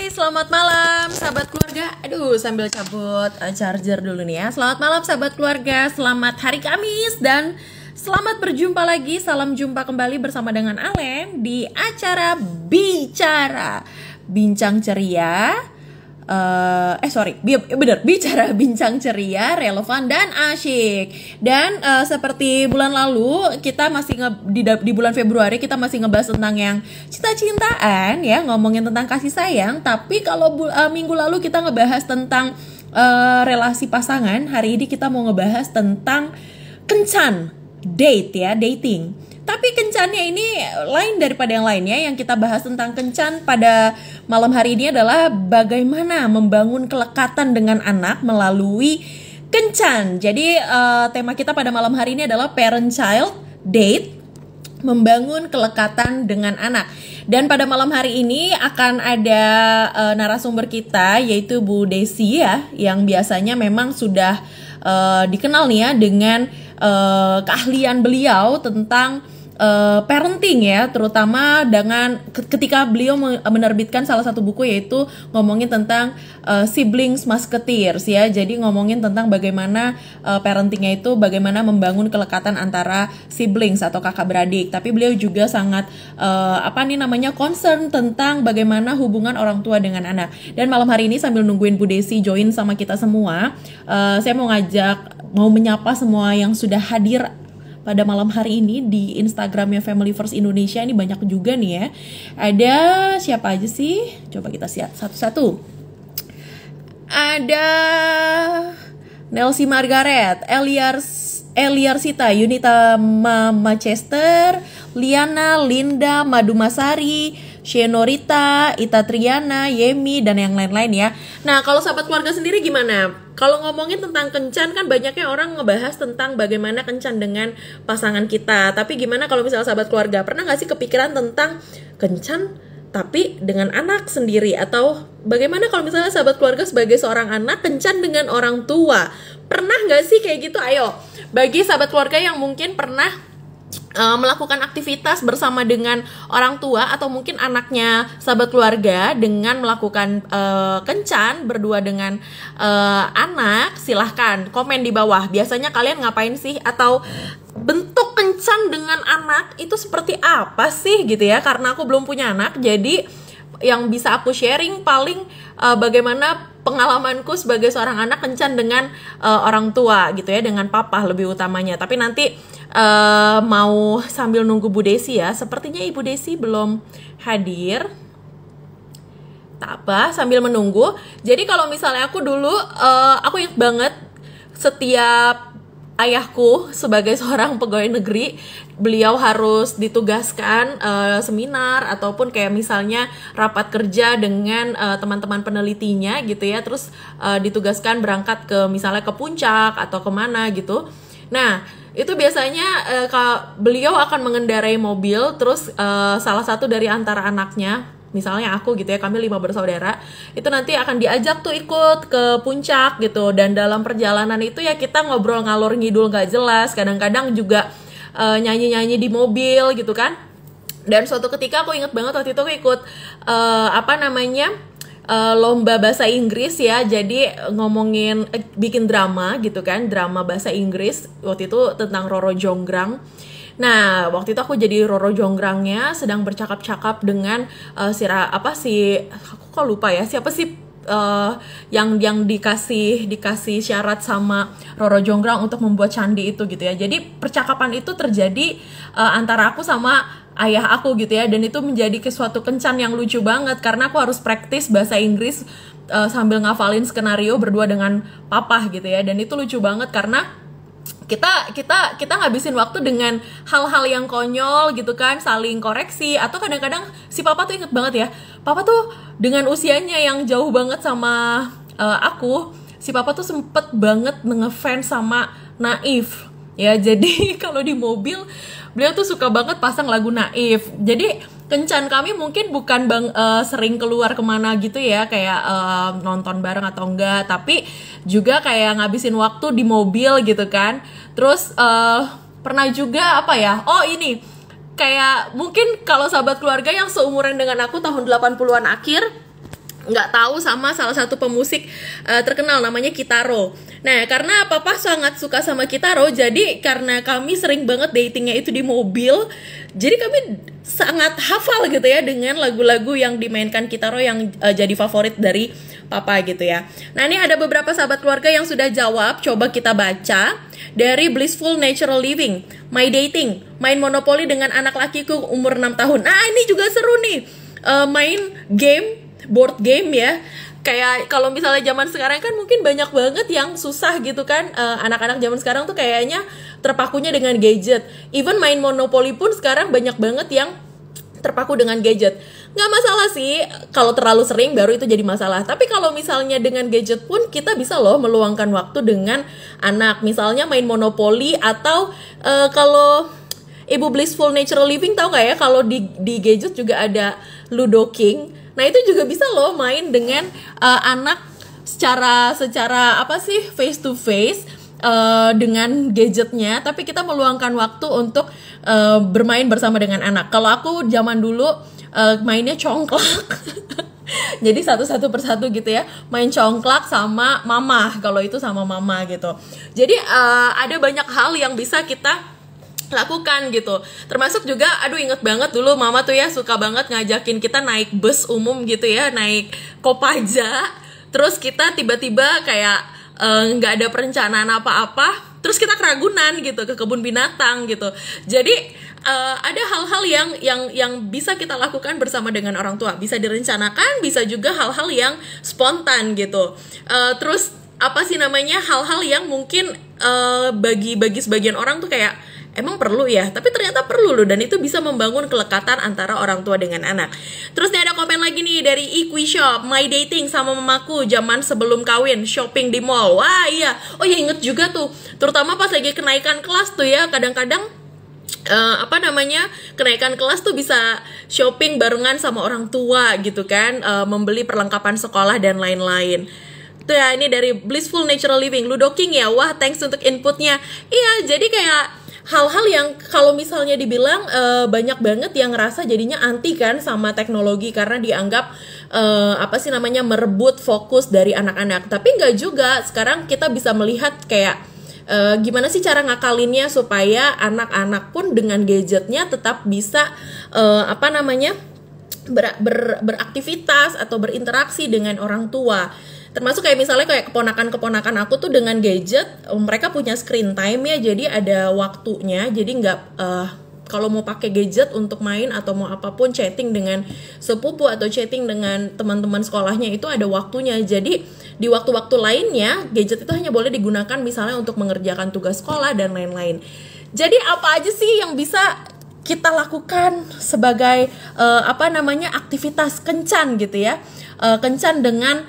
Selamat malam sahabat keluarga. Aduh, sambil cabut charger dulu nih ya. Selamat malam sahabat keluarga. Selamat hari Kamis dan selamat berjumpa lagi. Salam jumpa kembali bersama dengan Alen di acara Bicara Bincang Ceria. Bicara bincang ceria, relevan dan asyik. Dan seperti bulan lalu kita masih di bulan Februari kita masih ngebahas tentang yang cinta-cintaan ya, ngomongin tentang kasih sayang. Tapi kalau minggu lalu kita ngebahas tentang relasi pasangan, hari ini kita mau ngebahas tentang kencan, dating. Tapi kencannya ini lain daripada yang lainnya. Yang kita bahas tentang kencan pada malam hari ini adalah bagaimana membangun kelekatan dengan anak melalui kencan. Jadi tema kita pada malam hari ini adalah parent-child date, membangun kelekatan dengan anak. Dan pada malam hari ini akan ada narasumber kita, yaitu Bu Desi ya, yang biasanya memang sudah dikenal nih ya dengan keahlian beliau tentang parenting ya, terutama dengan ketika beliau menerbitkan salah satu buku, yaitu ngomongin tentang siblings musketeers ya. Jadi ngomongin tentang bagaimana parentingnya itu, bagaimana membangun kelekatan antara siblings atau kakak beradik. Tapi beliau juga sangat concern tentang bagaimana hubungan orang tua dengan anak. Dan malam hari ini sambil nungguin Bu Desi join sama kita semua, saya mau menyapa semua yang sudah hadir pada malam hari ini di Instagramnya Family First Indonesia. Ini banyak juga nih ya. Ada siapa aja sih? Coba kita lihat satu-satu. Ada Nelsi Margaret, Eliarsita, Yunita Manchester, Liana, Linda, Madumasari, Shenorita, Ita Triana, Yemi, dan yang lain-lain ya. Nah, kalau sahabat keluarga sendiri gimana? Kalau ngomongin tentang kencan kan banyaknya orang ngebahas tentang bagaimana kencan dengan pasangan kita. Tapi gimana kalau misalnya sahabat keluarga, pernah gak sih kepikiran tentang kencan tapi dengan anak sendiri? Atau bagaimana kalau misalnya sahabat keluarga sebagai seorang anak kencan dengan orang tua? Pernah gak sih kayak gitu? Ayo, bagi sahabat keluarga yang mungkin pernah melakukan aktivitas bersama dengan orang tua atau mungkin anaknya sahabat keluarga dengan melakukan kencan berdua dengan anak, silahkan komen di bawah. Biasanya kalian ngapain sih? Atau bentuk kencan dengan anak itu seperti apa sih gitu ya? Karena aku belum punya anak, jadi yang bisa aku sharing paling bagaimana pengalamanku sebagai seorang anak kencan dengan orang tua gitu ya, dengan papa lebih utamanya. Tapi nanti mau sambil nunggu Bu Desi ya. Sepertinya Ibu Desi belum hadir. Tak apa, sambil menunggu. Jadi kalau misalnya aku dulu, aku ingat banget setiap ayahku sebagai seorang pegawai negeri, beliau harus ditugaskan seminar ataupun kayak misalnya rapat kerja dengan teman-teman penelitinya gitu ya. Terus ditugaskan berangkat ke misalnya ke puncak atau kemana gitu. Nah, itu biasanya beliau akan mengendarai mobil, terus salah satu dari antara anaknya, misalnya aku gitu ya, kami 5 bersaudara, itu nanti akan diajak tuh ikut ke puncak gitu. Dan dalam perjalanan itu ya kita ngobrol ngalor ngidul gak jelas, kadang-kadang juga nyanyi-nyanyi di mobil gitu kan. Dan suatu ketika aku inget banget waktu itu aku ikut lomba bahasa Inggris ya. Jadi ngomongin bikin drama gitu kan, drama bahasa Inggris waktu itu tentang Roro Jonggrang. Nah, waktu itu aku jadi Roro Jonggrangnya, sedang bercakap-cakap dengan aku kok lupa ya, siapa sih yang dikasih syarat sama Roro Jonggrang untuk membuat candi itu gitu ya. Jadi percakapan itu terjadi antara aku sama ayah aku gitu ya, dan itu menjadi suatu kencan yang lucu banget karena aku harus praktis bahasa Inggris sambil ngafalin skenario berdua dengan papa gitu ya. Dan itu lucu banget karena kita ngabisin waktu dengan hal-hal yang konyol gitu kan, saling koreksi. Atau kadang-kadang si papa tuh inget banget ya, papa tuh dengan usianya yang jauh banget sama aku, si papa tuh sempet banget ngefans sama Naif ya. Jadi kalau di mobil beliau tuh suka banget pasang lagu Naif. Jadi kencan kami mungkin bukan sering keluar kemana gitu ya, kayak nonton bareng atau enggak, tapi juga kayak ngabisin waktu di mobil gitu kan. Terus pernah juga apa ya, oh ini kayak mungkin kalau sahabat keluarga yang seumuran dengan aku tahun 80-an akhir nggak tahu sama salah satu pemusik terkenal namanya Kitaro. Nah, karena papa sangat suka sama Kitaro, jadi karena kami sering banget datingnya itu di mobil, jadi kami sangat hafal gitu ya dengan lagu-lagu yang dimainkan Kitaro yang jadi favorit dari papa gitu ya. Nah, ini ada beberapa sahabat keluarga yang sudah jawab, coba kita baca. Dari Blissful Natural Living, My Dating, main monopoli dengan anak lakiku umur 6 tahun. Nah, ini juga seru nih. Main game, board game ya. Kayak kalau misalnya zaman sekarang kan mungkin banyak banget yang susah gitu kan. Anak-anak zaman sekarang tuh kayaknya terpakunya dengan gadget. Even main monopoli pun sekarang banyak banget yang terpaku dengan gadget. Nggak masalah sih kalau terlalu sering, baru itu jadi masalah. Tapi kalau misalnya dengan gadget pun kita bisa loh meluangkan waktu dengan anak. Misalnya main monopoli atau kalau Ibu Blissful Natural Living tahu nggak ya, kalau di gadget juga ada Ludo King. Nah, itu juga bisa loh main dengan anak secara apa sih, face to face dengan gadgetnya, tapi kita meluangkan waktu untuk bermain bersama dengan anak. Kalau aku zaman dulu mainnya congklak. Jadi satu persatu gitu ya, main congklak sama mama, kalau itu sama mama gitu. Jadi ada banyak hal yang bisa kita lakukan gitu. Termasuk juga, aduh inget banget dulu mama tuh ya suka banget ngajakin kita naik bus umum gitu ya, naik Kopaja. Terus kita tiba-tiba kayak nggak ada perencanaan apa-apa, terus kita ke Ragunan gitu, ke kebun binatang gitu. Jadi ada hal-hal yang bisa kita lakukan bersama dengan orang tua. Bisa direncanakan, bisa juga hal-hal yang spontan gitu. Terus apa sih namanya, hal-hal yang mungkin bagi sebagian orang tuh kayak emang perlu ya, tapi ternyata perlu loh, dan itu bisa membangun kelekatan antara orang tua dengan anak. Terus nih ada komen lagi nih dari Equishop, My Dating sama mamaku zaman sebelum kawin, shopping di mall. Wah iya, oh ya inget juga tuh, terutama pas lagi kenaikan kelas tuh ya, kadang-kadang kenaikan kelas tuh bisa shopping barengan sama orang tua gitu kan, membeli perlengkapan sekolah dan lain-lain. Tuh ya, ini dari Blissful Natural Living, Ludo King ya, wah thanks untuk inputnya. Iya, jadi kayak hal-hal yang kalau misalnya dibilang banyak banget yang ngerasa jadinya anti kan sama teknologi karena dianggap merebut fokus dari anak-anak. Tapi nggak juga, sekarang kita bisa melihat kayak gimana sih cara ngakalinnya supaya anak-anak pun dengan gadgetnya tetap bisa beraktivitas atau berinteraksi dengan orang tua. Termasuk kayak misalnya kayak keponakan-keponakan aku tuh dengan gadget, mereka punya screen time ya, jadi ada waktunya, jadi nggak kalau mau pakai gadget untuk main atau mau apapun, chatting dengan sepupu atau chatting dengan teman-teman sekolahnya, itu ada waktunya. Jadi di waktu-waktu lainnya gadget itu hanya boleh digunakan misalnya untuk mengerjakan tugas sekolah dan lain-lain. Jadi apa aja sih yang bisa kita lakukan sebagai aktivitas kencan gitu ya, kencan dengan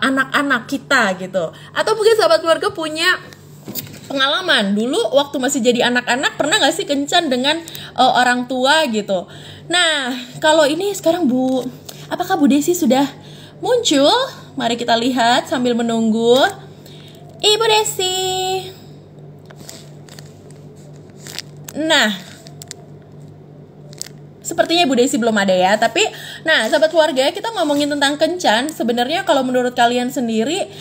anak-anak kita gitu. Atau mungkin sahabat keluarga punya pengalaman dulu waktu masih jadi anak-anak, pernah gak sih kencan dengan orang tua gitu. Nah, kalau ini sekarang apakah Bu Desi sudah muncul? Mari kita lihat sambil menunggu Ibu Desi. Nah, sepertinya Bu Desi belum ada ya. Tapi, nah sahabat keluarga, kita ngomongin tentang kencan. Sebenarnya kalau menurut kalian sendiri,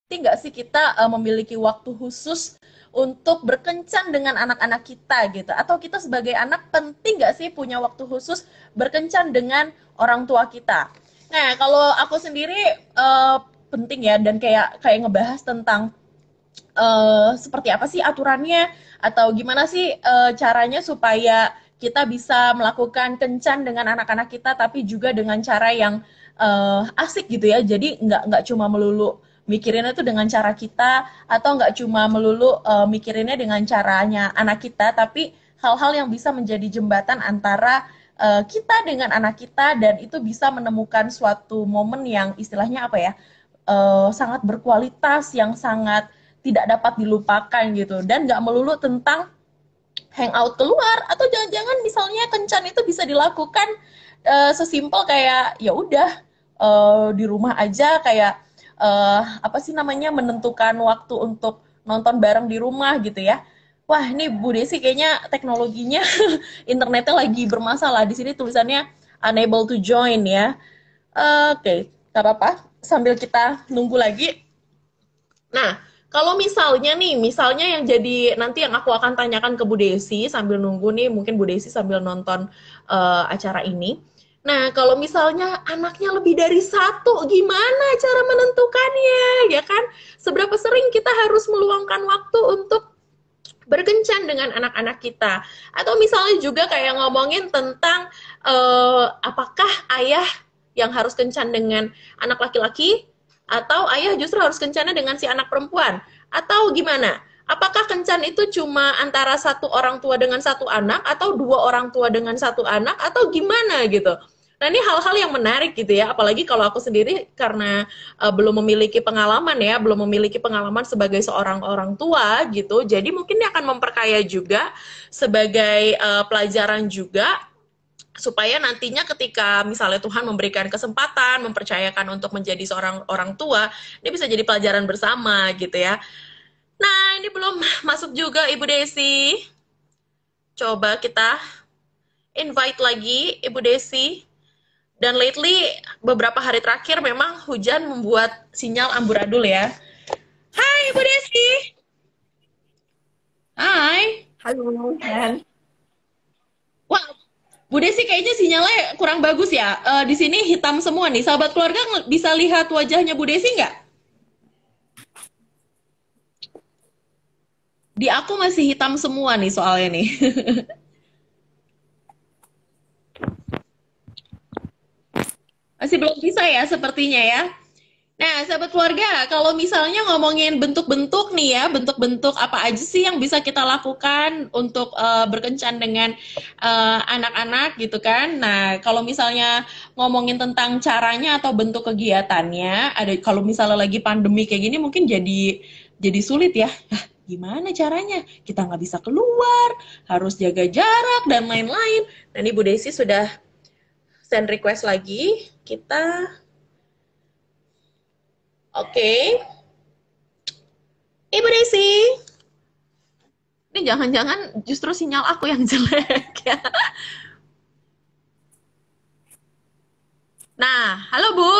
penting nggak sih kita memiliki waktu khusus untuk berkencan dengan anak-anak kita gitu? Atau kita sebagai anak penting nggak sih punya waktu khusus berkencan dengan orang tua kita? Nah, kalau aku sendiri penting ya, dan kayak ngebahas tentang seperti apa sih aturannya, atau gimana sih caranya supaya kita bisa melakukan kencan dengan anak-anak kita, tapi juga dengan cara yang asik gitu ya. Jadi nggak cuma melulu mikirinnya tuh dengan cara kita, atau nggak cuma melulu mikirinnya dengan caranya anak kita, tapi hal-hal yang bisa menjadi jembatan antara kita dengan anak kita, dan itu bisa menemukan suatu momen yang istilahnya sangat berkualitas, yang sangat tidak dapat dilupakan gitu, dan nggak melulu tentang hangout keluar, atau jangan-jangan misalnya kencan itu bisa dilakukan sesimpel kayak ya udah di rumah aja, kayak apa sih namanya, menentukan waktu untuk nonton bareng di rumah gitu ya. Wah, ini Bu Desi kayaknya teknologinya internetnya lagi bermasalah. Di sini tulisannya unable to join ya. Oke, nggak apa-apa. Sambil kita nunggu lagi. Nah, kalau misalnya nih, misalnya yang jadi nanti yang aku akan tanyakan ke Bu Desi sambil nunggu nih, mungkin Bu Desi sambil nonton acara ini. Nah, kalau misalnya anaknya lebih dari satu, gimana cara menentukannya, ya kan? Seberapa sering kita harus meluangkan waktu untuk berkencan dengan anak-anak kita? Atau misalnya juga kayak ngomongin tentang apakah ayah yang harus kencan dengan anak laki-laki, atau ayah justru harus kencannya dengan si anak perempuan, atau gimana? Apakah kencan itu cuma antara satu orang tua dengan satu anak, atau dua orang tua dengan satu anak, atau gimana gitu? Nah, ini hal-hal yang menarik gitu ya, apalagi kalau aku sendiri karena belum memiliki pengalaman ya, belum memiliki pengalaman sebagai seorang orang tua gitu. Jadi mungkin ini akan memperkaya juga sebagai pelajaran juga, supaya nantinya ketika misalnya Tuhan memberikan kesempatan, mempercayakan untuk menjadi seorang orang tua, ini bisa jadi pelajaran bersama gitu ya. Nah, ini belum masuk juga Ibu Desi. Coba kita invite lagi Ibu Desi. Dan lately, beberapa hari terakhir memang hujan membuat sinyal amburadul ya. Hai Ibu Desi. Hai. Halo, Yan. Wah, Bu Desi kayaknya sinyalnya kurang bagus ya. Di sini hitam semua nih. Sahabat keluarga bisa lihat wajahnya Bu Desi nggak? Di aku masih hitam semua nih soalnya nih. Masih belum bisa ya sepertinya ya. Nah, sahabat keluarga, kalau misalnya ngomongin bentuk-bentuk nih ya, bentuk-bentuk apa aja sih yang bisa kita lakukan untuk berkencan dengan anak-anak gitu kan. Nah, kalau misalnya ngomongin tentang caranya atau bentuk kegiatannya, ada kalau misalnya lagi pandemi kayak gini mungkin jadi sulit ya. Hah, gimana caranya? Kita nggak bisa keluar, harus jaga jarak dan lain-lain. Nah, ini Bu Desi sudah send request lagi. Kita oke. Ibu Desi, ini jangan-jangan justru sinyal aku yang jelek ya. Nah, halo Bu.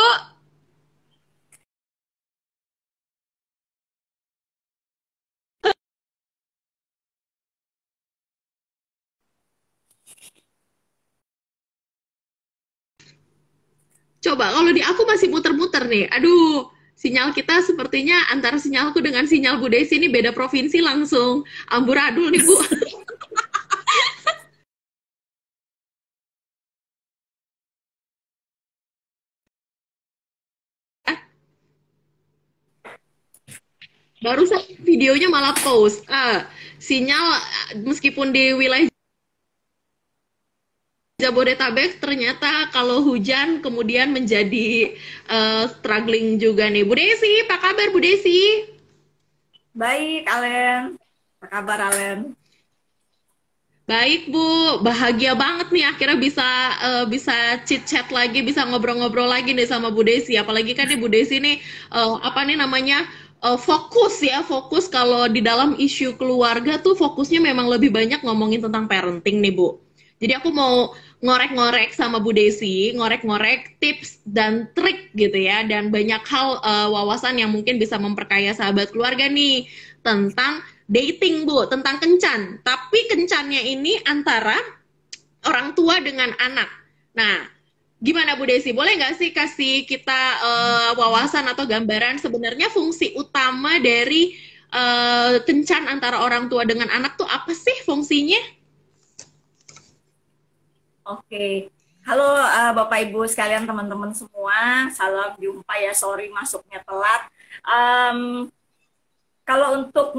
Coba kalau di aku masih muter-muter nih. Aduh, sinyal kita sepertinya antara sinyalku dengan sinyal Bu Desi ini beda provinsi langsung amburadul nih Bu. Barusan videonya malah post. Sinyal meskipun di wilayah Jabodetabek ternyata kalau hujan kemudian menjadi struggling juga nih. Bu Desi, apa kabar Bu Desi? Baik, Alen. Apa kabar, Alen? Baik Bu, bahagia banget nih akhirnya bisa chit chat lagi, bisa ngobrol-ngobrol lagi nih sama Bu Desi. Apalagi kan nih Bu Desi nih apa nih namanya, fokus ya, fokus kalau di dalam isu keluarga tuh fokusnya memang lebih banyak ngomongin tentang parenting nih Bu. Jadi aku mau ngorek-ngorek sama Bu Desi, ngorek-ngorek tips dan trik gitu ya, dan banyak hal wawasan yang mungkin bisa memperkaya sahabat keluarga nih tentang dating Bu, tentang kencan. Tapi kencannya ini antara orang tua dengan anak. Nah, gimana Bu Desi? Boleh nggak sih kasih kita wawasan atau gambaran sebenarnya fungsi utama dari kencan antara orang tua dengan anak tuh apa sih fungsinya? Oke. Halo, Bapak Ibu sekalian, teman-teman semua. Salam jumpa ya, sorry masuknya telat. Em, Kalau untuk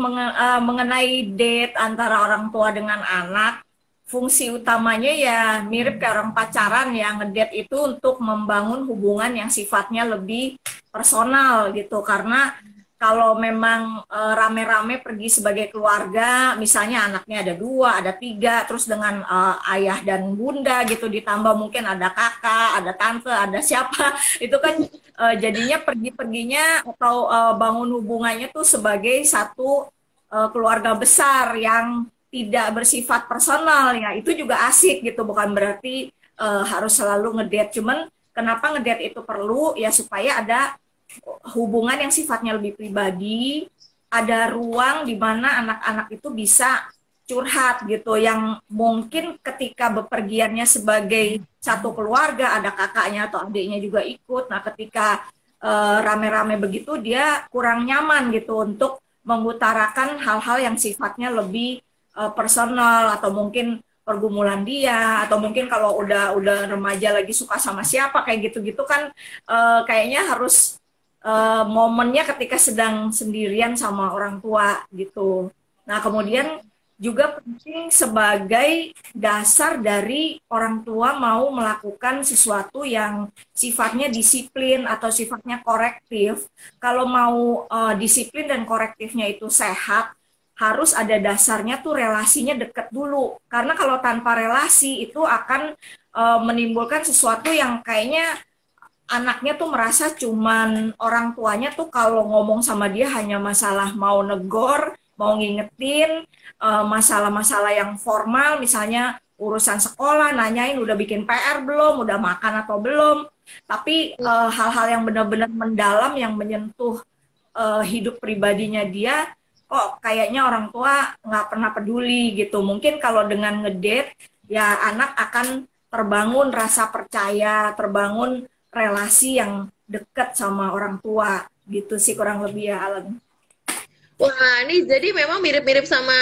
mengenai date antara orang tua dengan anak, fungsi utamanya ya mirip kayak orang pacaran yang ngedate itu untuk membangun hubungan yang sifatnya lebih personal gitu. Karena kalau memang rame-rame pergi sebagai keluarga, misalnya anaknya ada 2, ada 3, terus dengan ayah dan bunda gitu, ditambah mungkin ada kakak, ada tante, ada siapa, itu kan jadinya pergi-perginya atau bangun hubungannya tuh sebagai satu keluarga besar yang tidak bersifat personal ya, itu juga asik gitu, bukan berarti harus selalu ngedate. Cuman kenapa ngedate itu perlu ya, supaya ada hubungan yang sifatnya lebih pribadi, ada ruang di mana anak-anak itu bisa curhat gitu, yang mungkin ketika bepergiannya sebagai satu keluarga, ada kakaknya atau adiknya juga ikut. Nah, ketika rame-rame begitu, dia kurang nyaman gitu untuk mengutarakan hal-hal yang sifatnya lebih personal, atau mungkin pergumulan dia, atau mungkin kalau udah remaja lagi suka sama siapa kayak gitu-gitu kan, kayaknya harus momennya ketika sedang sendirian sama orang tua gitu. Nah, kemudian juga penting sebagai dasar dari orang tua mau melakukan sesuatu yang sifatnya disiplin atau sifatnya korektif. Kalau mau disiplin dan korektifnya itu sehat, harus ada dasarnya tuh relasinya deket dulu. Karena kalau tanpa relasi itu akan menimbulkan sesuatu yang kayaknya anaknya tuh merasa cuman orang tuanya tuh kalau ngomong sama dia hanya masalah mau negor, mau ngingetin, masalah-masalah yang formal, misalnya urusan sekolah, nanyain udah bikin PR belum, udah makan atau belum. Tapi hal-hal yang benar-benar mendalam yang menyentuh hidup pribadinya dia, kok kayaknya orang tua nggak pernah peduli gitu. Mungkin kalau dengan ngedate, ya anak akan terbangun rasa percaya, terbangun relasi yang dekat sama orang tua gitu sih kurang lebih ya, Alan. Wah, ini jadi memang mirip-mirip sama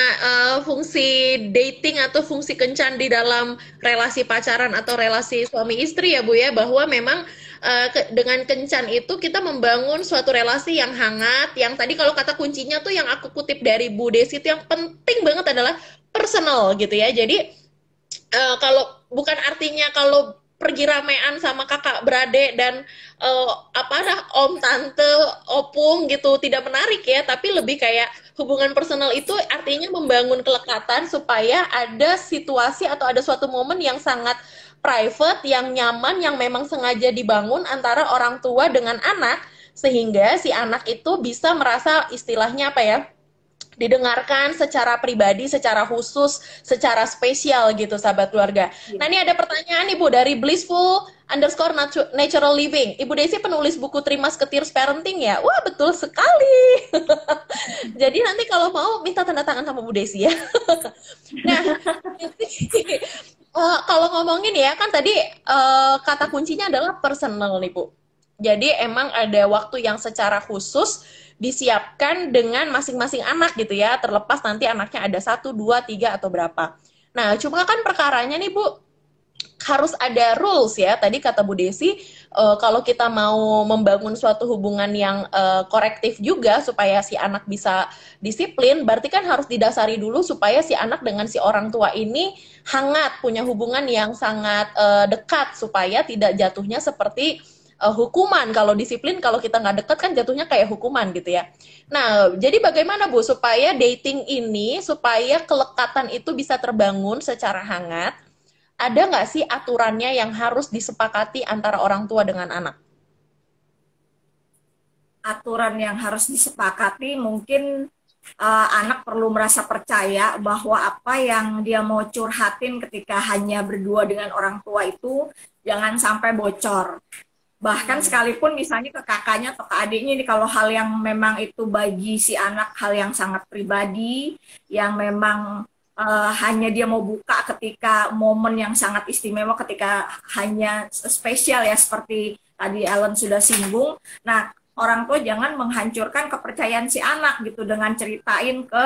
fungsi dating atau fungsi kencan di dalam relasi pacaran atau relasi suami istri ya Bu ya, bahwa memang dengan kencan itu kita membangun suatu relasi yang hangat, yang tadi kalau kata kuncinya tuh yang aku kutip dari Bu Desi itu yang penting banget adalah personal gitu ya. Jadi kalau bukan artinya kalau pergi ramean sama kakak beradik dan apa dah om tante opung gitu tidak menarik ya, tapi lebih kayak hubungan personal itu artinya membangun kelekatan supaya ada situasi atau ada suatu momen yang sangat private, yang nyaman, yang memang sengaja dibangun antara orang tua dengan anak, sehingga si anak itu bisa merasa istilahnya apa ya, didengarkan secara pribadi, secara khusus, secara spesial gitu sahabat keluarga. Iya. Nah ini ada pertanyaan nih Bu dari Blissful underscore natural living. Ibu Desi penulis buku 3 Musketeers Parenting ya? Wah betul sekali. Jadi nanti kalau mau minta tanda tangan sama Bu Desi ya. Nah, kalau ngomongin ya kan tadi kata kuncinya adalah personal nih Bu. Jadi emang ada waktu yang secara khusus disiapkan dengan masing-masing anak gitu ya, terlepas nanti anaknya ada 1, 2, 3 atau berapa. Nah, cuma kan perkaranya nih Bu, harus ada rules ya. Tadi kata Bu Desi, kalau kita mau membangun suatu hubungan yang korektif juga supaya si anak bisa disiplin, berarti kan harus didasari dulu supaya si anak dengan si orang tua ini hangat, punya hubungan yang sangat dekat supaya tidak jatuhnya seperti hukuman. Kalau disiplin, kalau kita nggak dekat kan jatuhnya kayak hukuman gitu ya. Nah, jadi bagaimana Bu supaya dating ini, supaya kelekatan itu bisa terbangun secara hangat, ada nggak sih aturannya yang harus disepakati antara orang tua dengan anak? Aturan yang harus disepakati mungkin anak perlu merasa percaya bahwa apa yang dia mau curhatin ketika hanya berdua dengan orang tua itu jangan sampai bocor. Bahkan sekalipun misalnya ke kakaknya atau ke adiknya ini, kalau hal yang memang itu bagi si anak hal yang sangat pribadi, yang memang hanya dia mau buka ketika momen yang sangat istimewa, ketika hanya spesial ya, seperti tadi Ellen sudah singgung. Nah, orang tua jangan menghancurkan kepercayaan si anak gitu dengan ceritain ke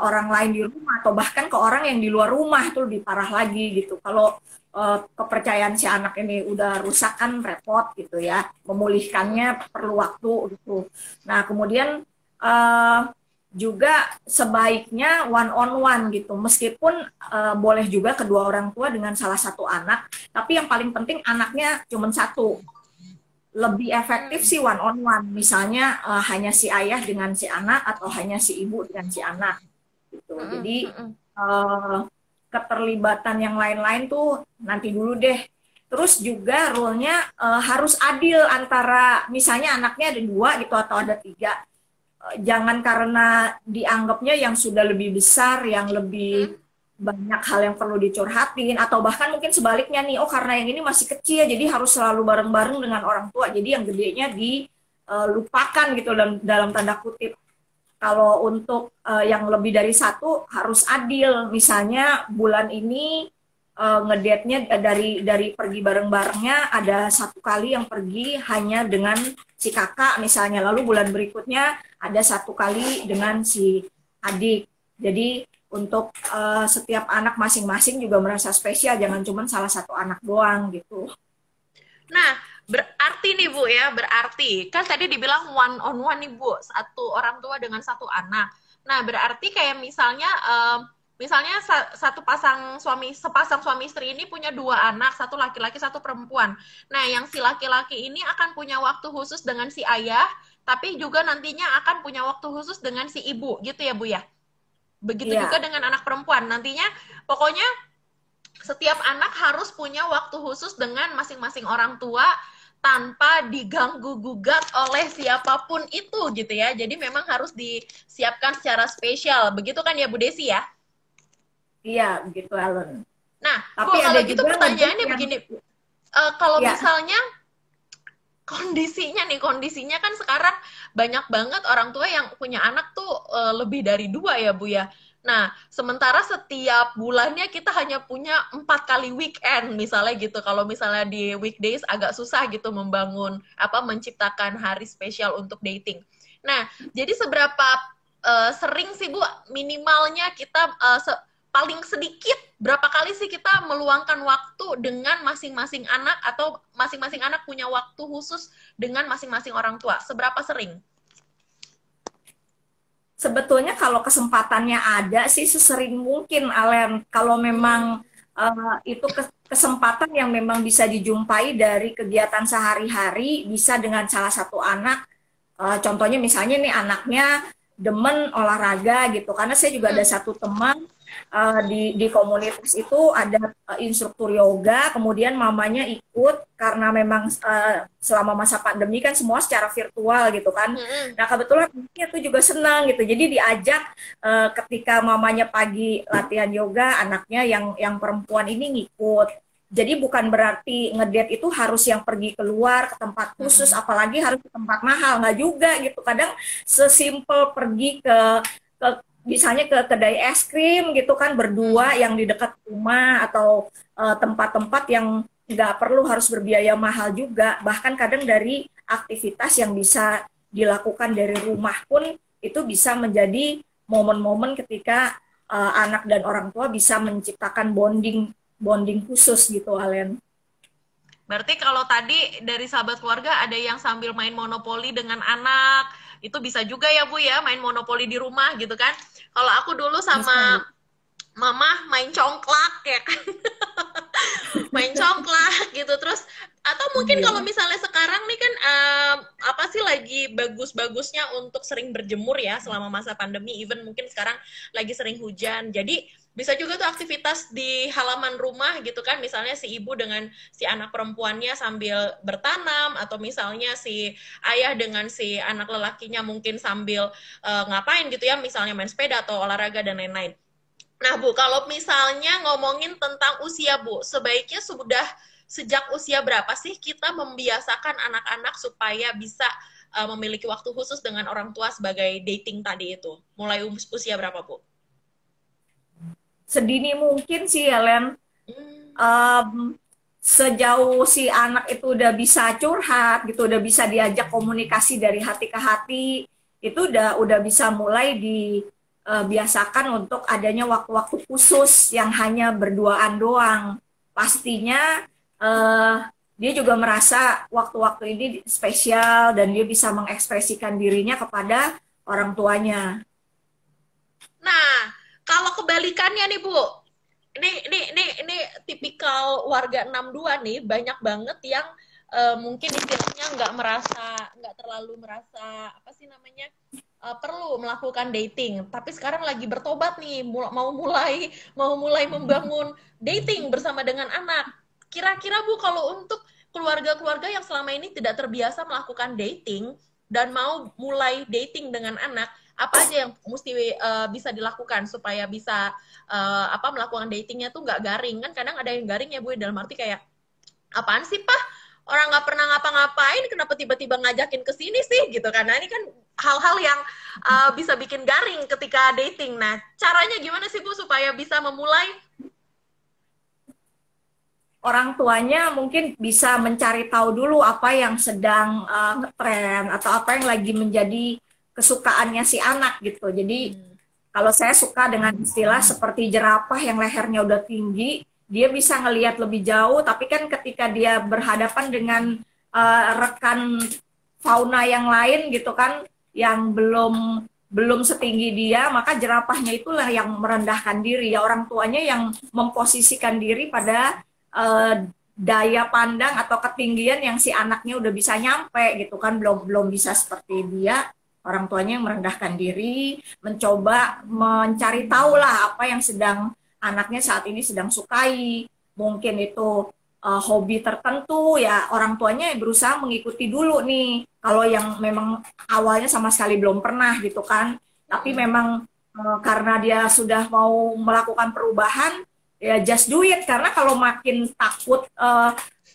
orang lain di rumah, atau bahkan ke orang yang di luar rumah, itu lebih parah lagi gitu. Kalau kepercayaan si anak ini udah rusak kan repot gitu ya, memulihkannya perlu waktu gitu. Nah, kemudian juga sebaiknya one on one gitu, meskipun boleh juga kedua orang tua dengan salah satu anak, tapi yang paling penting anaknya cuma satu. lebih efektif Hmm. sih one on one. Misalnya hanya si ayah dengan si anak atau hanya si ibu dengan si anak gitu. Mm-mm, Jadi mm-mm. eh, keterlibatan yang lain-lain tuh nanti dulu deh. Terus juga rule-nya harus adil antara misalnya anaknya ada dua gitu atau ada tiga. Jangan karena dianggapnya yang sudah lebih besar, yang lebih Hmm. banyak hal yang perlu dicurhatin, atau bahkan mungkin sebaliknya nih, oh karena yang ini masih kecil, jadi harus selalu bareng-bareng dengan orang tua, jadi yang gedenya dilupakan gitu dalam tanda kutip. Kalau untuk yang lebih dari satu harus adil. Misalnya bulan ini ngedate-nya dari pergi bareng-barengnya ada satu kali yang pergi hanya dengan si kakak misalnya. Lalu bulan berikutnya ada satu kali dengan si adik. Jadi untuk setiap anak masing-masing juga merasa spesial. Jangan cuma salah satu anak doang gitu. Nah, berarti nih Bu ya, berarti kan tadi dibilang one on one nih Bu, satu orang tua dengan satu anak. Nah, berarti kayak misalnya misalnya satu sepasang suami istri ini punya dua anak, satu laki-laki, satu perempuan. Nah, yang si laki-laki ini akan punya waktu khusus dengan si ayah, tapi juga nantinya akan punya waktu khusus dengan si ibu, gitu ya Bu ya. Begitu juga Iya, dengan anak perempuan. Nantinya pokoknya setiap anak harus punya waktu khusus dengan masing-masing orang tua tanpa diganggu gugat oleh siapapun itu gitu ya. Jadi memang harus disiapkan secara spesial. Begitu kan ya Bu Desi ya? iya begitu Allen. Nah, Bu, Tapi ada kalau gitu juga ngedate pertanyaannya yang begini. Kalau ya. misalnya kondisinya kan sekarang banyak banget orang tua yang punya anak tuh lebih dari dua ya Bu ya. Nah, sementara setiap bulannya kita hanya punya 4 kali weekend misalnya gitu. Kalau misalnya di weekdays agak susah gitu menciptakan hari spesial untuk dating. Nah, jadi seberapa sering sih Bu minimalnya kita paling sedikit berapa kali sih kita meluangkan waktu dengan masing-masing anak atau masing-masing anak punya waktu khusus dengan masing-masing orang tua? Seberapa sering? Sebetulnya kalau kesempatannya ada sih sesering mungkin, Alen. Kalau Hmm. memang itu kesempatan yang memang bisa dijumpai dari kegiatan sehari-hari, bisa dengan salah satu anak. Contohnya misalnya nih anaknya demen olahraga gitu. Karena saya juga ada Hmm. satu teman di komunitas itu ada instruktur yoga, kemudian mamanya ikut karena memang selama masa pandemi kan semua secara virtual gitu kan. Hmm. Nah kebetulan anaknya tuh juga senang gitu, jadi diajak ketika mamanya pagi latihan yoga, anaknya yang perempuan ini ngikut. Jadi bukan berarti ngedate itu harus yang pergi keluar ke tempat khusus, Hmm. apalagi harus ke tempat mahal, nggak juga gitu. Kadang sesimpel pergi ke misalnya ke kedai es krim gitu kan berdua Hmm. yang di dekat rumah atau tempat-tempat yang nggak perlu harus berbiaya mahal juga. Bahkan kadang dari aktivitas yang bisa dilakukan dari rumah pun itu bisa menjadi momen-momen ketika anak dan orang tua bisa menciptakan bonding bonding khusus gitu, Alen. Berarti kalau tadi dari sahabat keluarga ada yang sambil main monopoli dengan anak, itu bisa juga ya Bu ya, main monopoli di rumah gitu kan. Kalau aku dulu Bisa. sama mama main congklak ya kan, main congklak gitu terus atau mungkin Iya. kalau misalnya sekarang nih kan apa sih lagi bagus-bagusnya untuk sering berjemur ya selama masa pandemi, even mungkin sekarang lagi sering hujan, jadi bisa juga tuh aktivitas di halaman rumah gitu kan, misalnya si ibu dengan si anak perempuannya sambil bertanam atau misalnya si ayah dengan si anak lelakinya mungkin sambil ngapain gitu ya, misalnya main sepeda atau olahraga dan lain-lain. Nah, Bu, kalau misalnya ngomongin tentang usia, Bu, sebaiknya sudah sejak usia berapa sih kita membiasakan anak-anak supaya bisa memiliki waktu khusus dengan orang tua sebagai dating tadi itu? Mulai usia berapa, Bu? Sedini mungkin sih, Ellen. Hmm. Um, Sejauh si anak itu udah bisa curhat gitu, udah bisa diajak komunikasi dari hati ke hati, itu udah bisa mulai dibiasakan untuk adanya waktu-waktu khusus yang hanya berduaan doang. Pastinya uh, dia juga merasa waktu-waktu ini spesial dan dia bisa mengekspresikan dirinya kepada orang tuanya. Nah, kalau kebalikannya nih, Bu, ini tipikal warga 62 nih, banyak banget yang mungkin istilahnya nggak terlalu merasa apa sih namanya, perlu melakukan dating, tapi sekarang lagi bertobat nih, mau mulai membangun dating bersama dengan anak. Kira-kira Bu, kalau untuk keluarga-keluarga yang selama ini tidak terbiasa melakukan dating dan mau mulai dating dengan anak, apa aja yang mesti bisa dilakukan supaya bisa melakukan datingnya tuh nggak garing? Kan kadang ada yang garing ya Bu, dalam arti kayak apaan sih Pak, orang nggak pernah ngapa-ngapain kenapa tiba-tiba ngajakin ke sini sih gitu kan. Nah ini kan hal-hal yang bisa bikin garing ketika dating. Nah caranya gimana sih Bu supaya bisa memulai? Orang tuanya mungkin bisa mencari tahu dulu apa yang sedang ngetren atau apa yang lagi menjadi kesukaannya si anak gitu. Jadi kalau saya suka dengan istilah seperti jerapah yang lehernya udah tinggi, dia bisa ngelihat lebih jauh, tapi kan ketika dia berhadapan dengan rekan fauna yang lain gitu kan, yang belum belum setinggi dia, maka jerapahnya itulah yang merendahkan diri. Ya orang tuanya yang memposisikan diri pada daya pandang atau ketinggian yang si anaknya udah bisa nyampe gitu kan, belum belum bisa seperti dia. Orang tuanya yang merendahkan diri, mencoba mencari tahu lah apa yang sedang anaknya saat ini sedang sukai. Mungkin itu hobi tertentu, ya orang tuanya berusaha mengikuti dulu nih. Kalau yang memang awalnya sama sekali belum pernah gitu kan, tapi memang karena dia sudah mau melakukan perubahan, ya just do it. Karena kalau makin takut,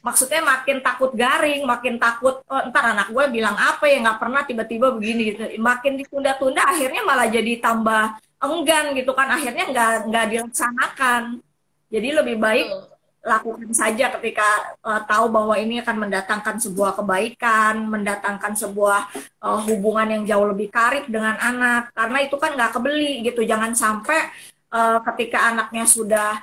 maksudnya makin takut garing, makin takut ntar anak gue bilang apa ya, nggak pernah tiba-tiba begini gitu, makin ditunda-tunda akhirnya malah jadi tambah enggan gitu kan, akhirnya nggak dilaksanakan. Jadi lebih baik lakukan saja ketika tahu bahwa ini akan mendatangkan sebuah kebaikan, mendatangkan sebuah hubungan yang jauh lebih karib dengan anak, karena itu kan nggak kebeli gitu. Jangan sampai ketika anaknya sudah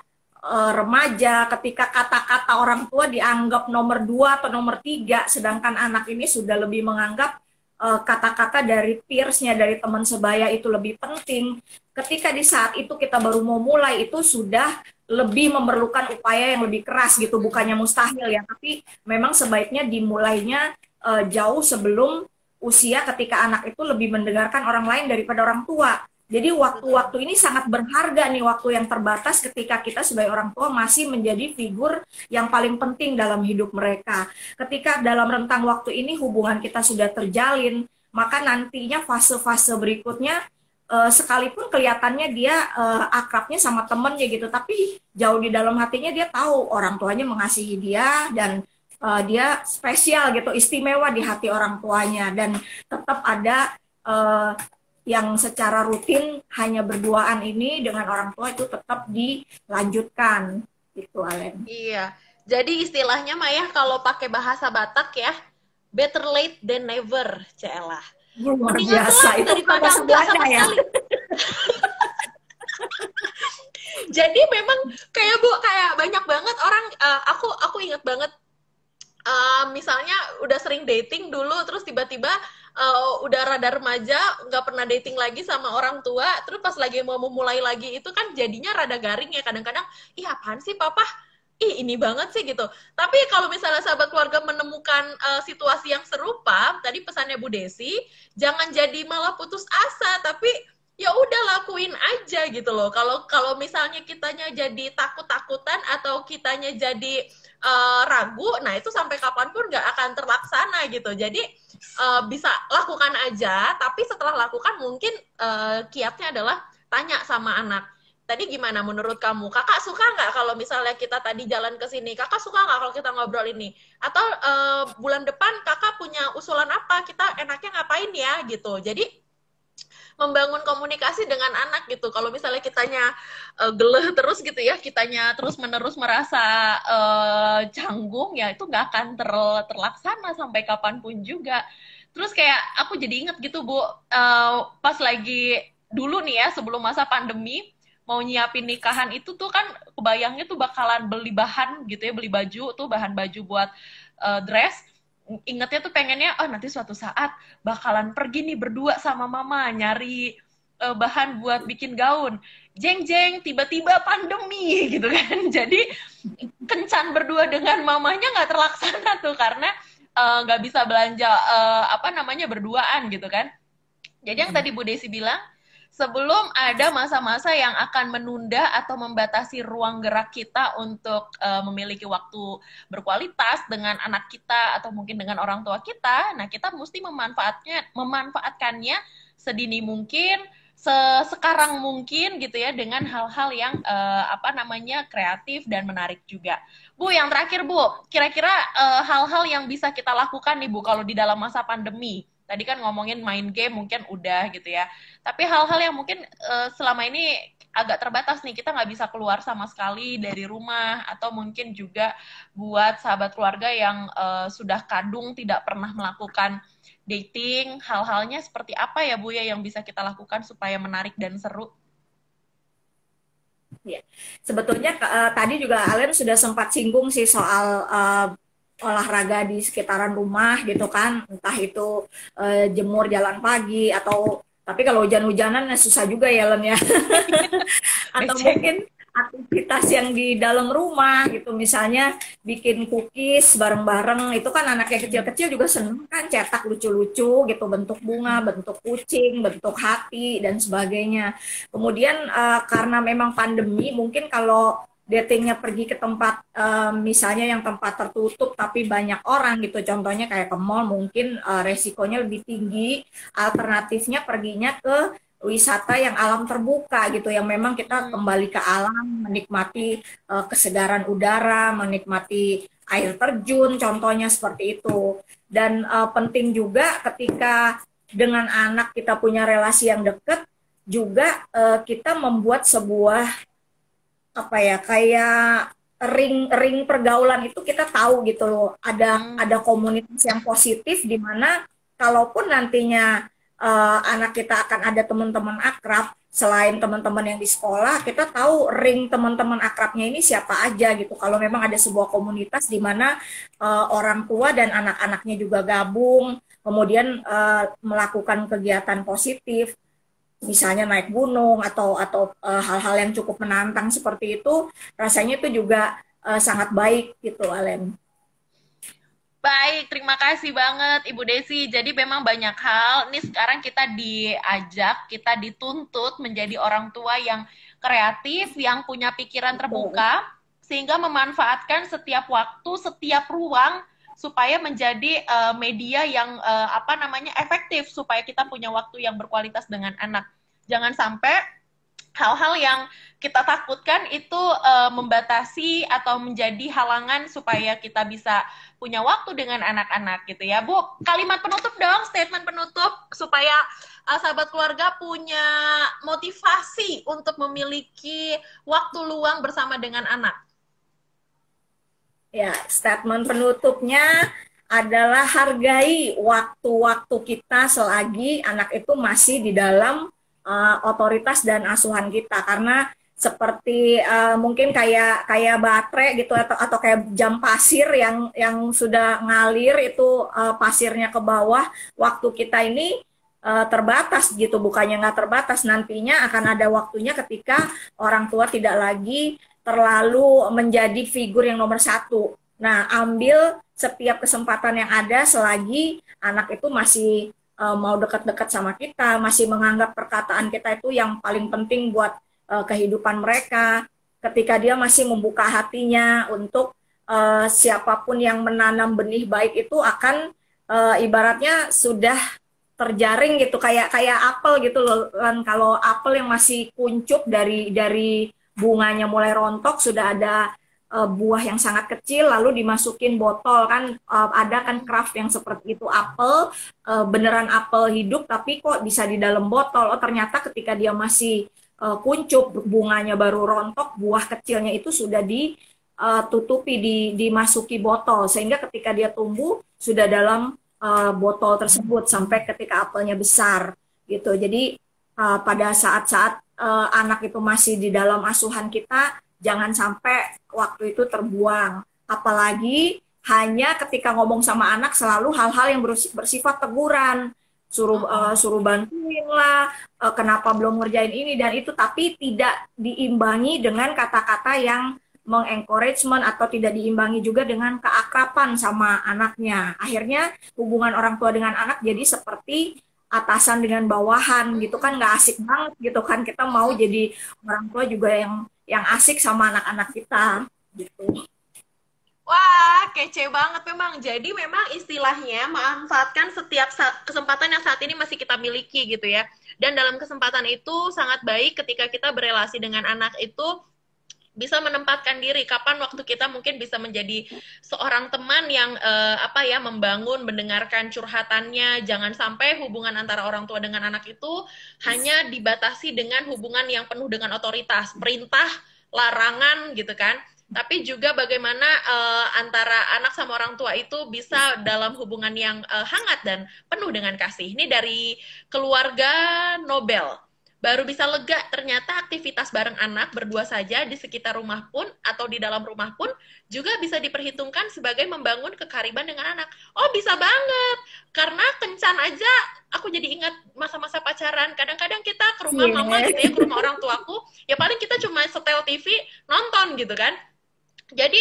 remaja, ketika kata-kata orang tua dianggap nomor 2 atau nomor 3, sedangkan anak ini sudah lebih menganggap kata-kata dari peersnya, dari teman sebaya itu lebih penting. Ketika di saat itu kita baru mau mulai, itu sudah lebih memerlukan upaya yang lebih keras gitu, bukannya mustahil ya, tapi memang sebaiknya dimulainya jauh sebelum usia ketika anak itu lebih mendengarkan orang lain daripada orang tua. Jadi waktu-waktu ini sangat berharga nih, waktu yang terbatas ketika kita sebagai orang tua masih menjadi figur yang paling penting dalam hidup mereka. Ketika dalam rentang waktu ini hubungan kita sudah terjalin, maka nantinya fase-fase berikutnya sekalipun kelihatannya dia akrabnya sama temennya gitu, tapi jauh di dalam hatinya dia tahu orang tuanya mengasihi dia dan dia spesial gitu, istimewa di hati orang tuanya, dan tetap ada yang secara rutin hanya berduaan ini dengan orang tua itu tetap dilanjutkan gitu, Alen. Iya, jadi istilahnya Maya kalau pakai bahasa Batak ya, better late than never, Cela. Luar Mendingan biasa, telat itu daripada bahasa enggak Belanda sama ya. sekali. Jadi memang kayak Bu, kayak banyak banget orang, aku ingat banget, misalnya udah sering dating dulu, terus tiba-tiba udah rada remaja, nggak pernah dating lagi sama orang tua, terus pas lagi mau memulai lagi itu kan jadinya rada garing ya kadang-kadang, ih apaan sih papa, ih ini banget sih gitu. Tapi kalau misalnya sahabat keluarga menemukan situasi yang serupa, tadi pesannya Bu Desi, jangan jadi malah putus asa, tapi ya udah lakuin aja gitu loh. Kalau misalnya kitanya jadi takut-takutan atau kitanya jadi ragu, nah itu sampai kapanpun nggak akan terlaksana gitu. Jadi bisa lakukan aja, tapi setelah lakukan mungkin kiatnya adalah tanya sama anak. Tadi gimana menurut kamu? Kakak suka nggak kalau misalnya kita tadi jalan ke sini? Kakak suka nggak kalau kita ngobrol ini? Atau bulan depan kakak punya usulan apa? Kita enaknya ngapain ya gitu. Jadi membangun komunikasi dengan anak gitu. Kalau misalnya kitanya geleh terus gitu ya, kitanya terus-menerus merasa canggung, ya itu nggak akan terlaksana sampai kapanpun juga. Terus kayak aku jadi inget gitu Bu, pas lagi dulu nih ya sebelum masa pandemi, mau nyiapin nikahan itu tuh kan kebayangnya tuh bakalan beli bahan gitu ya, beli baju tuh, bahan baju buat dress. Ingetnya tuh pengennya, oh nanti suatu saat bakalan pergi nih berdua sama mama nyari bahan buat bikin gaun. Jeng jeng, tiba-tiba pandemi gitu kan. Jadi kencan berdua dengan mamanya nggak terlaksana tuh karena nggak bisa belanja apa namanya berduaan gitu kan. Jadi yang tadi Bu Desi bilang, sebelum ada masa-masa yang akan menunda atau membatasi ruang gerak kita untuk memiliki waktu berkualitas dengan anak kita atau mungkin dengan orang tua kita, nah kita mesti memanfaatkannya sedini mungkin, sekarang mungkin gitu ya dengan hal-hal yang apa namanya kreatif dan menarik juga. Bu, yang terakhir Bu, kira-kira hal-hal yang bisa kita lakukan nih Bu kalau di dalam masa pandemi. Tadi kan ngomongin main game mungkin udah gitu ya. Tapi hal-hal yang mungkin selama ini agak terbatas nih, kita nggak bisa keluar sama sekali dari rumah, atau mungkin juga buat sahabat keluarga yang sudah kadung tidak pernah melakukan dating, hal-halnya seperti apa ya Bu ya yang bisa kita lakukan supaya menarik dan seru? Ya, sebetulnya tadi juga Alen sudah sempat singgung sih soal olahraga di sekitaran rumah gitu kan, entah itu jemur jalan pagi atau tapi kalau hujan-hujanan susah juga ya Len ya. Atau Becek. mungkin aktivitas yang di dalam rumah gitu, misalnya bikin cookies bareng-bareng, itu kan anak yang kecil-kecil juga seneng kan, cetak lucu-lucu gitu, bentuk bunga, bentuk kucing, bentuk hati dan sebagainya. Kemudian karena memang pandemi, mungkin kalau datingnya pergi ke tempat misalnya yang tempat tertutup tapi banyak orang gitu, contohnya kayak ke mall, mungkin resikonya lebih tinggi. Alternatifnya perginya ke wisata yang alam terbuka gitu, yang memang kita kembali ke alam, menikmati kesegaran udara, menikmati air terjun, contohnya seperti itu. Dan penting juga ketika dengan anak kita punya relasi yang dekat, juga kita membuat sebuah apa ya, kayak ring pergaulan, itu kita tahu gitu loh, ada komunitas yang positif di mana kalaupun nantinya anak kita akan ada teman-teman akrab selain teman-teman yang di sekolah, kita tahu ring teman-teman akrabnya ini siapa aja gitu. Kalau memang ada sebuah komunitas di mana orang tua dan anak-anaknya juga gabung, kemudian melakukan kegiatan positif, misalnya naik gunung atau hal-hal yang cukup menantang seperti itu, rasanya itu juga sangat baik gitu, Alen. Baik, terima kasih banget Ibu Desi. Jadi memang banyak hal. Nih sekarang kita diajak, kita dituntut menjadi orang tua yang kreatif, yang punya pikiran Betul. terbuka, sehingga memanfaatkan setiap waktu, setiap ruang supaya menjadi media yang apa namanya efektif supaya kita punya waktu yang berkualitas dengan anak. Jangan sampai hal-hal yang kita takutkan itu membatasi atau menjadi halangan supaya kita bisa punya waktu dengan anak-anak gitu ya. Bu, kalimat penutup dong, statement penutup supaya sahabat keluarga punya motivasi untuk memiliki waktu luang bersama dengan anak. Ya, statement penutupnya adalah hargai waktu-waktu kita selagi anak itu masih di dalam otoritas dan asuhan kita, karena seperti mungkin kayak kayak baterai gitu, atau kayak jam pasir yang sudah ngalir itu, pasirnya ke bawah, waktu kita ini terbatas gitu, bukannya nggak terbatas, nantinya akan ada waktunya ketika orang tua tidak lagi terlalu menjadi figur yang nomor satu. Nah, ambil setiap kesempatan yang ada selagi anak itu masih mau dekat-dekat sama kita, masih menganggap perkataan kita itu yang paling penting buat kehidupan mereka. Ketika dia masih membuka hatinya untuk siapapun yang menanam benih baik itu akan ibaratnya sudah terjaring gitu, kayak kayak apel gitu loh kan. Kalau apel yang masih kuncup dari bunganya mulai rontok, sudah ada buah yang sangat kecil lalu dimasukin botol kan, ada kan craft yang seperti itu, apel beneran apel hidup tapi kok bisa di dalam botol. Oh ternyata ketika dia masih kuncup, bunganya baru rontok, buah kecilnya itu sudah ditutupi, dimasuki botol, sehingga ketika dia tumbuh sudah dalam botol tersebut sampai ketika apelnya besar gitu. Jadi pada saat-saat anak itu masih di dalam asuhan kita, jangan sampai waktu itu terbuang. Apalagi hanya ketika ngomong sama anak selalu hal-hal yang bersifat teguran, suruh bantuin lah, kenapa belum ngerjain ini dan itu, tapi tidak diimbangi dengan kata-kata yang mengencouragement atau tidak diimbangi juga dengan keakraban sama anaknya. Akhirnya hubungan orang tua dengan anak jadi seperti atasan dengan bawahan gitu kan, nggak asik banget gitu kan. Kita mau jadi orang tua juga yang asik sama anak-anak kita gitu. Wah, kece banget memang. Jadi memang istilahnya memanfaatkan setiap kesempatan yang saat ini masih kita miliki gitu ya. Dan dalam kesempatan itu sangat baik ketika kita berelasi dengan anak itu bisa menempatkan diri kapan waktu kita mungkin bisa menjadi seorang teman yang apa ya, membangun, mendengarkan curhatannya. Jangan sampai hubungan antara orang tua dengan anak itu hanya dibatasi dengan hubungan yang penuh dengan otoritas, perintah, larangan gitu kan. Tapi juga bagaimana antara anak sama orang tua itu bisa dalam hubungan yang hangat dan penuh dengan kasih. Ini dari keluarga Nobel. Baru bisa lega, ternyata aktivitas bareng anak berdua saja di sekitar rumah pun atau di dalam rumah pun juga bisa diperhitungkan sebagai membangun kekariban dengan anak. Oh, bisa banget. Karena kencan aja aku jadi ingat masa-masa pacaran. Kadang-kadang kita ke rumah mama gitu ya, ke rumah orang tuaku, ya paling kita cuma setel TV, nonton gitu kan. Jadi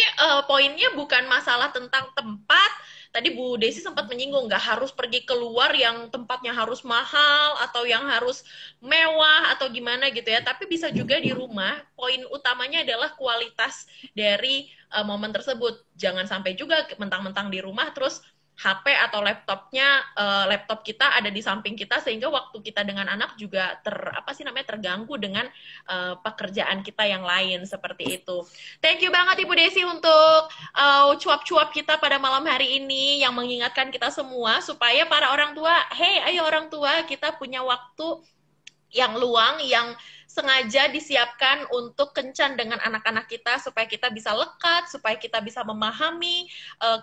poinnya bukan masalah tentang tempat. Tadi Bu Desi sempat menyinggung, nggak harus pergi keluar yang tempatnya harus mahal atau yang harus mewah atau gimana gitu ya. Tapi bisa juga di rumah. Poin utamanya adalah kualitas dari momen tersebut. Jangan sampai juga mentang-mentang di rumah terus HP atau laptop kita ada di samping kita sehingga waktu kita dengan anak juga terganggu dengan pekerjaan kita yang lain seperti itu. Thank you banget Ibu Desi untuk cuap-cuap kita pada malam hari ini yang mengingatkan kita semua supaya para orang tua, hey ayo orang tua, kita punya waktu yang luang, yang sengaja disiapkan untuk kencan dengan anak-anak kita supaya kita bisa lekat, supaya kita bisa memahami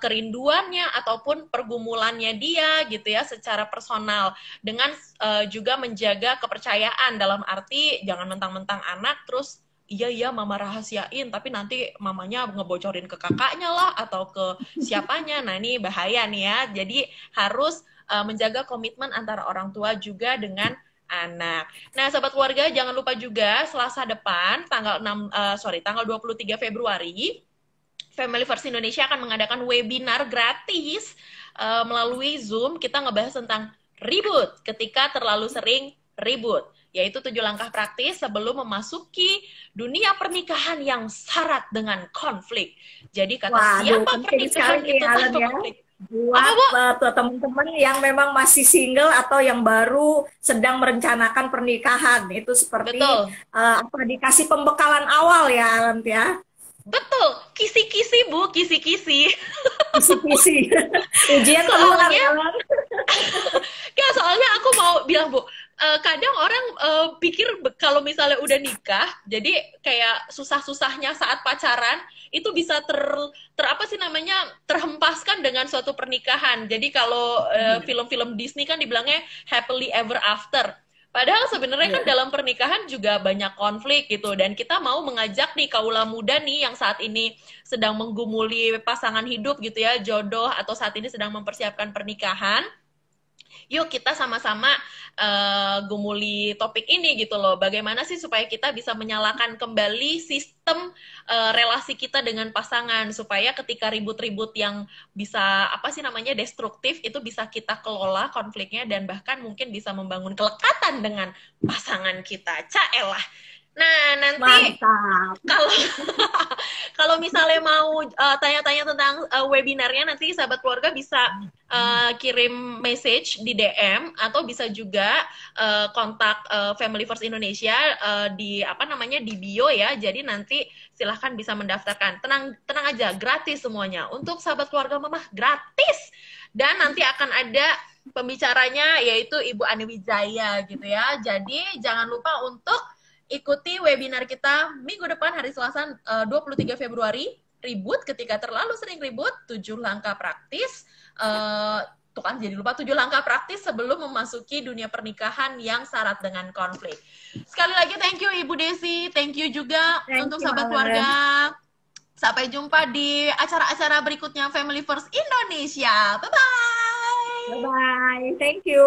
kerinduannya ataupun pergumulannya dia gitu ya secara personal, dengan juga menjaga kepercayaan dalam arti jangan mentang-mentang anak terus iya mama rahasiain tapi nanti mamanya ngebocorin ke kakaknya lah atau ke siapanya. Nah ini bahaya nih ya. Jadi harus menjaga komitmen antara orang tua juga dengan anak. Nah, sahabat keluarga, jangan lupa juga Selasa depan tanggal 23 Februari Family First Indonesia akan mengadakan webinar gratis melalui Zoom. Kita ngebahas tentang ribut ketika terlalu sering ribut, yaitu 7 langkah praktis sebelum memasuki dunia pernikahan yang syarat dengan konflik. Jadi kata siapa pernikahan itu tanpa konflik? Buat teman-teman yang memang masih single atau yang baru sedang merencanakan pernikahan, itu seperti dikasih pembekalan awal ya Alan ya. Betul, kisi-kisi Bu, kisi-kisi. Kisi-kisi. Ujian keluar Alan. Soalnya aku mau bilang Bu, kadang orang pikir kalau misalnya udah nikah, jadi kayak susah-susahnya saat pacaran itu bisa terhempaskan dengan suatu pernikahan. Jadi kalau film-film Disney kan dibilangnya happily ever after. Padahal sebenarnya kan dalam pernikahan juga banyak konflik gitu. Dan kita mau mengajak nih kaula muda nih yang saat ini sedang menggumuli pasangan hidup gitu ya, jodoh atau saat ini sedang mempersiapkan pernikahan. Yuk kita sama-sama gumuli topik ini gitu loh. Bagaimana sih supaya kita bisa menyalakan kembali sistem relasi kita dengan pasangan supaya ketika ribut-ribut yang bisa destruktif itu bisa kita kelola konfliknya dan bahkan mungkin bisa membangun kelekatan dengan pasangan kita. Caelah. Nah, nanti kalau misalnya mau tanya-tanya tentang webinarnya, nanti sahabat keluarga bisa kirim message di DM atau bisa juga kontak Family First Indonesia di di bio ya. Jadi nanti silahkan bisa mendaftarkan. Tenang aja, gratis semuanya. Untuk sahabat keluarga Mamah gratis. Dan nanti akan ada pembicaranya yaitu Ibu Ani Wijaya gitu ya. Jadi jangan lupa untuk ikuti webinar kita minggu depan hari Selasa 23 Februari, ribut ketika terlalu sering ribut, 7 langkah praktis. Tuh kan jadi lupa 7 langkah praktis sebelum memasuki dunia pernikahan yang syarat dengan konflik. Sekali lagi thank you Ibu Desi, thank you juga untuk sahabat keluarga. Sampai jumpa di acara-acara berikutnya Family First Indonesia. Bye-bye. Bye-bye. Thank you.